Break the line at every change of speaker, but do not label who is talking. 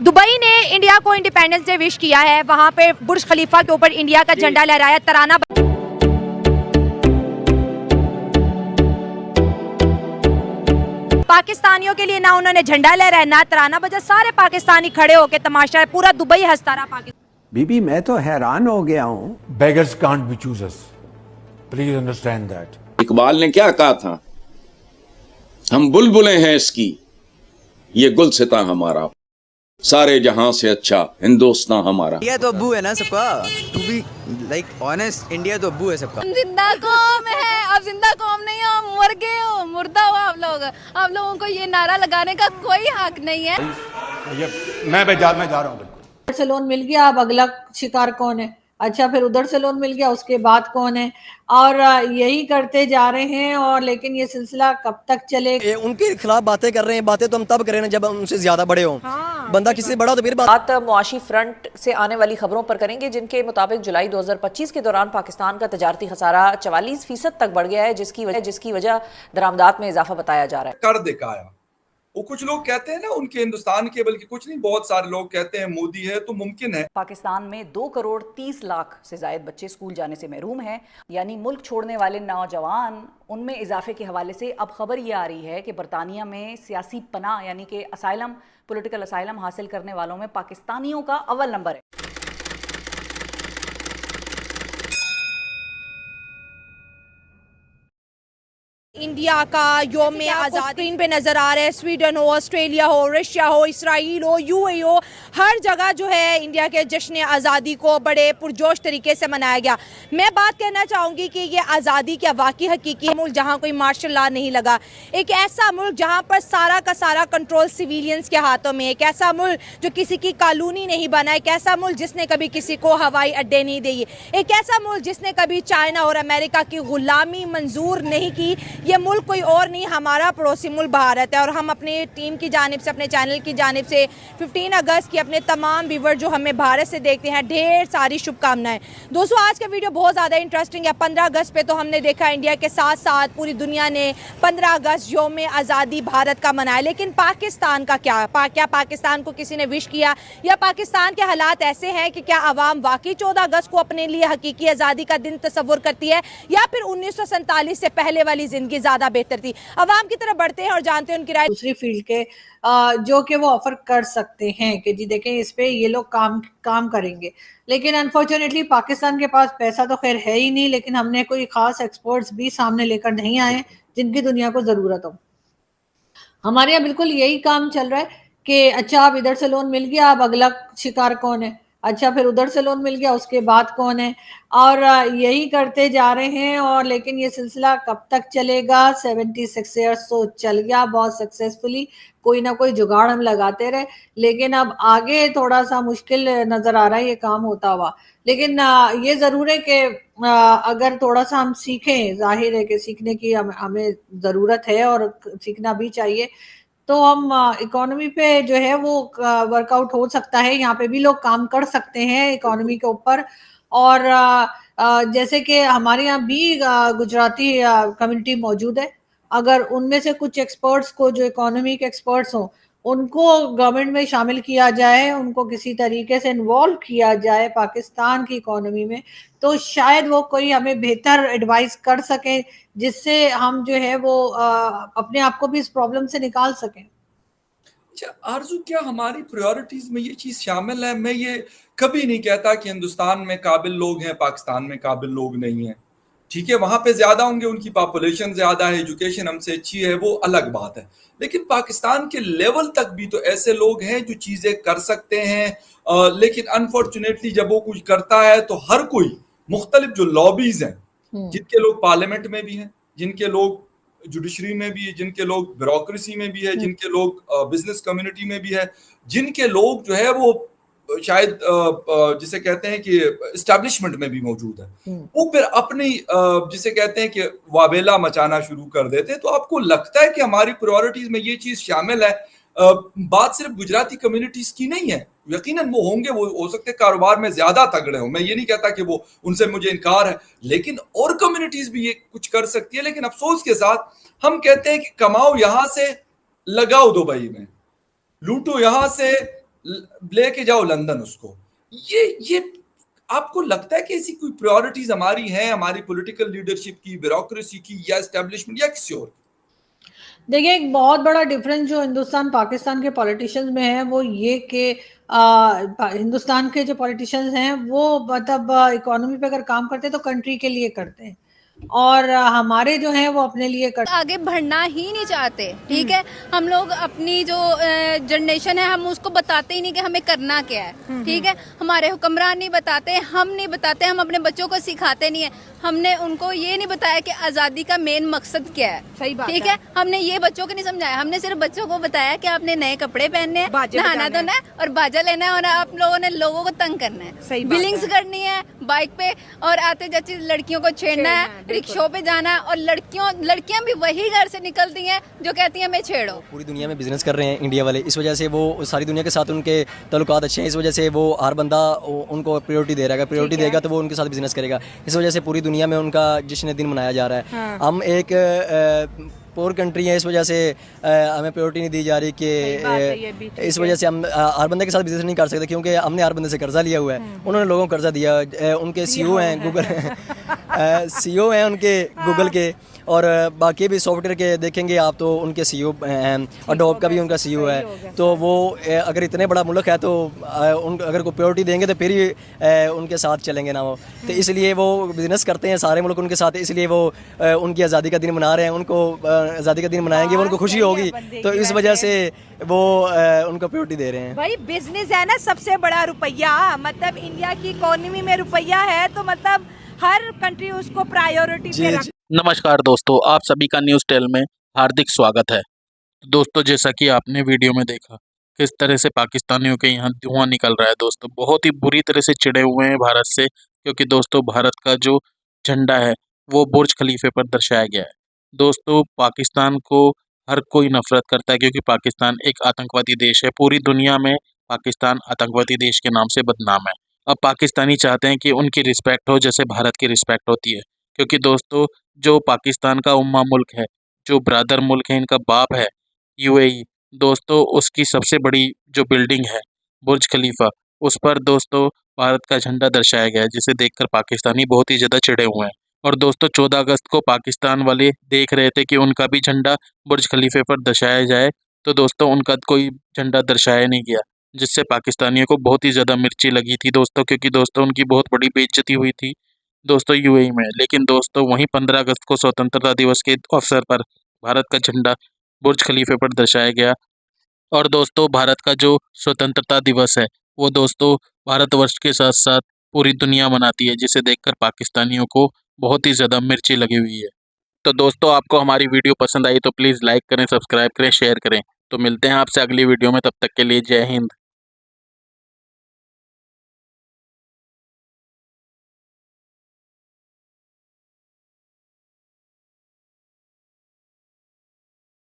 Dubai ने India को independence day wish किया है। वहां पे बुर्ज खलीफा के ऊपर इंडिया का झंडा लहराया, तराना पाकिस्तानियों के लिए ना उन्होंने झंडा लहराया ना तराना बजा, सारे पाकिस्तानी खड़े होके तमाशा है, पूरा दुबई हंसता रहा। पाकिस्तान
बीबी मैं तो हैरान हो गया हूँ।
Beggars can't be choosers. Please understand that.
Iqbal ने क्या कहा था, हम बुलबुलें हैं इसकी, ये गुलसिता हमारा, सारे जहां से अच्छा हिंदुस्तान हमारा।
इंडिया तो अब्बू है ना सबका, to be like honest, India तो अब्बू है सबका।
हम जिंदा कौम है, अब जिंदा कौम नहीं हो, मर गए हो, मुर्दा हो आप लोग। आप लोगों को ये नारा लगाने का कोई हक नहीं है।
मैं जा रहा हूँ।
इधर से लोन मिल गया, अब अगला शिकार कौन है? अच्छा, फिर उधर से लोन मिल गया, उसके बाद कौन है? और यही करते जा रहे हैं। और लेकिन ये सिलसिला कब तक चलेगा?
उनके खिलाफ बातें कर रहे हैं, बातें तो हम तब करें ना जब हम उनसे ज्यादा बड़े हों। बंदा किसी से बड़ा तो फिर
बात मुआशी फ्रंट से आने वाली खबरों पर करेंगे, जिनके मुताबिक जुलाई 2025 के दौरान पाकिस्तान का तजारती खसारा 44% तक बढ़ गया है, जिसकी वजह दरामदात में इजाफा बताया जा रहा है।
कर दिखाया। वो कुछ लोग कहते हैं ना उनके हिंदुस्तान के, बल्कि कुछ नहीं, बहुत सारे लोग कहते हैं मोदी है तो मुमकिन है।
पाकिस्तान में 2 करोड़ 30 लाख से जायद बच्चे स्कूल जाने से महरूम हैं, यानी मुल्क छोड़ने वाले नौजवान उनमें इजाफे के हवाले से अब खबर ये आ रही है कि बरतानिया में सियासी पनाह यानी कि असाइलम, पॉलिटिकल असाइलम हासिल करने वालों में पाकिस्तानियों का अव्वल नंबर है।
इंडिया का योम आज़ादी स्क्रीन पे नजर आ रहा है। स्वीडन हो, ऑस्ट्रेलिया हो, रशिया हो, इसराइल हो, यूएई हो, हर जगह जो है इंडिया के जश्न आज़ादी को बड़े पुरजोश तरीके से मनाया गया। मैं बात करना चाहूँगी कि ये आज़ादी क्या वाकई हकीकी मुल्क जहाँ कोई मार्शल लॉ नहीं लगा, एक ऐसा मुल्क जहाँ पर सारा का सारा कंट्रोल सिविलियंस के हाथों में, एक ऐसा मुल्क जो किसी की कानूनी नहीं बना, एक ऐसा मुल्क जिसने कभी किसी को हवाई अड्डे नहीं दिए, एक ऐसा मुल्क जिसने कभी चाइना और अमेरिका की गुलामी मंजूर नहीं की। ये मुल्क कोई और नहीं, हमारा पड़ोसी मुल्क भारत है। और हम अपनी टीम की जानिब से, अपने चैनल की जानिब से 15 अगस्त की अपने तमाम व्यूवर जो हमें भारत से देखते हैं, ढेर सारी शुभकामनाएं। दोस्तों, आज का वीडियो बहुत ज़्यादा इंटरेस्टिंग है। 15 अगस्त पे तो हमने देखा इंडिया के साथ साथ पूरी दुनिया ने 15 अगस्त योम आज़ादी भारत का मनाया, लेकिन पाकिस्तान का क्या? क्या पाकिस्तान को किसी ने विश किया, या पाकिस्तान के हालात ऐसे हैं कि क्या आवाम वाकई 14 अगस्त को अपने लिए हकीकी आज़ादी का दिन तस्वुर करती है, या फिर 1947 से पहले वाली जिंदगी ज्यादा बेहतर थी? अवाम की तरफ बढ़ते हैं और जानते हैं उनकी राय।
दूसरी फील्ड के जो कि वो ऑफर कर सकते हैं कि जी देखें इस पे ये लोग काम करेंगे, लेकिन अनफॉर्चुनेटली पाकिस्तान के पास पैसा तो खैर है ही नहीं, लेकिन हमने कोई खास एक्सपर्ट्स भी सामने लेकर नहीं आए जिनकी दुनिया को जरूरत हो। हमारे यहाँ बिल्कुल यही काम चल रहा है कि अच्छा, अब इधर से लोन मिल गया, अब अगला शिकार कौन है? अच्छा, फिर उधर से लोन मिल गया, उसके बाद कौन है? और यही करते जा रहे हैं। और लेकिन ये सिलसिला कब तक चलेगा? 76 ईयर्स तो चल गया बहुत सक्सेसफुली, कोई ना कोई जुगाड़ हम लगाते रहे, लेकिन अब आगे थोड़ा सा मुश्किल नजर आ रहा है ये काम होता हुआ। लेकिन ये जरूर है कि अगर थोड़ा सा हम सीखें, जाहिर है कि सीखने की हमें ज़रूरत है और सीखना भी चाहिए, तो हम इकोनॉमी पे जो है वो वर्कआउट हो सकता है। यहाँ पे भी लोग काम कर सकते हैं इकोनॉमी के ऊपर। और जैसे कि हमारे यहाँ भी गुजराती कम्युनिटी मौजूद है, अगर उनमें से कुछ एक्सपर्ट्स को, जो इकोनॉमी के एक्सपर्ट्स हों, उनको गवर्नमेंट में शामिल किया जाए, उनको किसी तरीके से इन्वॉल्व किया जाए पाकिस्तान की इकोनॉमी में, तो शायद वो कोई हमें बेहतर एडवाइस कर सके, जिससे हम जो है वो अपने आप को भी इस प्रॉब्लम से निकाल सकें।
अच्छा आरजू, क्या हमारी प्रायोरिटीज में ये चीज शामिल है? मैं ये कभी नहीं कहता कि हिंदुस्तान में काबिल लोग हैं, पाकिस्तान में काबिल लोग नहीं हैं। ठीक है, वहां पे ज्यादा होंगे, उनकी पॉपुलेशन ज्यादा है, एजुकेशन हमसे अच्छी है, वो अलग बात है। लेकिन पाकिस्तान के लेवल तक भी तो ऐसे लोग हैं जो चीजें कर सकते हैं। लेकिन अनफॉर्चुनेटली जब वो कुछ करता है तो हर कोई मुख्तलिफ जो लॉबीज हैं, जिनके लोग पार्लियामेंट में भी हैं, जिनके लोग जुडिशरी में भी है, जिनके लोग ब्यूरोक्रेसी में भी है, जिनके लोग बिजनेस कम्युनिटी में भी है, जिनके लोग जो है वो शायद जिसे कहते हैं कि एस्टैब्लिशमेंट में भी मौजूद है, वो फिर अपनी जिसे कहते हैं कि वावेला मचाना शुरू कर देते। तो आपको लगता है कि हमारी प्रायोरिटीज में ये चीज शामिल है? बात सिर्फ गुजराती कम्युनिटीज की नहीं है, यकीनन वो होंगे, वो हो सकते हैं कारोबार में ज्यादा तगड़े हों, मैं ये नहीं कहता कि वो, उनसे मुझे इनकार है, लेकिन और कम्युनिटीज भी ये कुछ कर सकती है। लेकिन अफसोस के साथ हम कहते हैं कि कमाओ यहां से, लगाओ दुबई में, लूटो यहां से, लेके जाओ लंदन उसको। ये आपको लगता है कि ऐसी कोई प्रायोरिटीज हमारी हैं, हमारी पॉलिटिकल लीडरशिप की, ब्यूरोक्रेसी की, या एस्टेब्लिशमेंट, या किसी और?
देखिए, एक बहुत बड़ा डिफरेंस जो हिंदुस्तान पाकिस्तान के पॉलिटिशियंस में है वो ये कि हिंदुस्तान के जो पॉलिटिशियंस हैं वो मतलब इकोनॉमी पे अगर काम करते हैं तो कंट्री के लिए करते हैं, और हमारे जो हैं वो अपने लिए करते हैं।
आगे बढ़ना ही नहीं चाहते, ठीक है। हम लोग अपनी जो जनरेशन है हम उसको बताते ही नहीं कि हमें करना क्या है, ठीक है। हमारे हुक्मरान नहीं बताते, हम नहीं बताते, हम अपने बच्चों को सिखाते नहीं है। हमने उनको ये नहीं बताया कि आज़ादी का मेन मकसद क्या है,
सही बात
ठीक है। हमने ये बच्चों को नहीं समझाया, हमने सिर्फ बच्चों को बताया कि आपने नए कपड़े पहनने हैं, नहाना धोना है और बाजा लेना है, और आप लोगों ने लोगों को तंग करना है,
सही बात
बिलिंग्स
है।
करनी है बाइक पे, और आते जाते लड़कियों को छेड़ना है, रिक्शों पे जाना है, और लड़कियां भी वही घर से निकलती हैं जो कहती हैं मैं छेड़ो।
पूरी दुनिया में बिजनेस कर रहे हैं इंडिया वाले, इस वजह से वो सारी दुनिया के साथ उनके ताल्लुकात अच्छे हैं, इस वजह से वो हर बंदा उनको प्रायोरिटी दे रहा है, प्रायोरिटी देगा तो वो उनके साथ बिजनेस करेगा। इस वजह से पूरी दुनिया में उनका जश्न दिन मनाया जा रहा है।
हाँ।
हम एक पोर कंट्री है, इस वजह से हमें प्रायोरिटी नहीं दी जा रही कि इस वजह से हम हर बंदे के साथ बिजनेस नहीं कर सकते, क्योंकि हमने हर बंदे से कर्जा लिया हुआ है। उन्होंने लोगों को कर्जा दिया, उनके सीईओ हैं गूगल सीईओ हैं उनके गूगल के, और बाकी भी सॉफ्टवेयर के देखेंगे आप तो उनके सीईओ हैं, अडोब का भी उनका सीईओ है। तो वो अगर इतने बड़ा मुल्क है तो अगर कोई प्रायोरिटी देंगे तो फिर ही उनके साथ चलेंगे ना वो। तो इसलिए वो बिजनेस करते हैं सारे मुल्क उनके साथ, इसलिए वो उनकी आज़ादी का दिन मना रहे हैं। उनको आज़ादी का दिन मनाएंगे, वो उनको खुशी होगी, तो इस वजह से वो उनको प्रायोरिटी दे रहे हैं।
भाई बिजनेस है ना सबसे बड़ा रुपया, मतलब इंडिया की इकोनॉमी में रुपया है तो मतलब हर कंट्री उसको प्रायोरिटी पे रख।
नमस्कार दोस्तों, आप सभी का न्यूज़ टेल में हार्दिक स्वागत है। दोस्तों, जैसा कि आपने वीडियो में देखा किस तरह से पाकिस्तानियों के यहाँ धुआं निकल रहा है। दोस्तों, बहुत ही बुरी तरह से चिढ़े हुए हैं भारत से, क्योंकि दोस्तों भारत का जो झंडा है वो बुर्ज खलीफे पर दर्शाया गया है। दोस्तों, पाकिस्तान को हर कोई नफरत करता है, क्योंकि पाकिस्तान एक आतंकवादी देश है। पूरी दुनिया में पाकिस्तान आतंकवादी देश के नाम से बदनाम है। अब पाकिस्तानी चाहते हैं कि उनकी रिस्पेक्ट हो जैसे भारत की रिस्पेक्ट होती है, क्योंकि दोस्तों जो पाकिस्तान का उम्मा मुल्क है, जो ब्रदर मुल्क है, इनका बाप है यूएई, दोस्तों उसकी सबसे बड़ी जो बिल्डिंग है बुर्ज खलीफा, उस पर दोस्तों भारत का झंडा दर्शाया गया है, जिसे देखकर पाकिस्तानी बहुत ही ज़्यादा चिढ़े हुए हैं। और दोस्तों 14 अगस्त को पाकिस्तान वाले देख रहे थे कि उनका भी झंडा बुर्ज खलीफे पर दर्शाया जाए, तो दोस्तों उनका कोई झंडा दर्शाया नहीं गया, जिससे पाकिस्तानियों को बहुत ही ज़्यादा मिर्ची लगी थी दोस्तों, क्योंकि दोस्तों उनकी बहुत बड़ी बेइज्जती हुई थी दोस्तों यूएई में। लेकिन दोस्तों वहीं 15 अगस्त को स्वतंत्रता दिवस के अवसर पर भारत का झंडा बुर्ज खलीफे पर दर्शाया गया। और दोस्तों भारत का जो स्वतंत्रता दिवस है वो दोस्तों भारतवर्ष के साथ साथ पूरी दुनिया मनाती है, जिसे देखकर पाकिस्तानियों को बहुत ही ज़्यादा मिर्ची लगी हुई है। तो दोस्तों आपको हमारी वीडियो पसंद आई तो प्लीज़ लाइक करें, सब्सक्राइब करें, शेयर करें। तो मिलते हैं आपसे अगली वीडियो में, तब तक के लिए जय हिंद।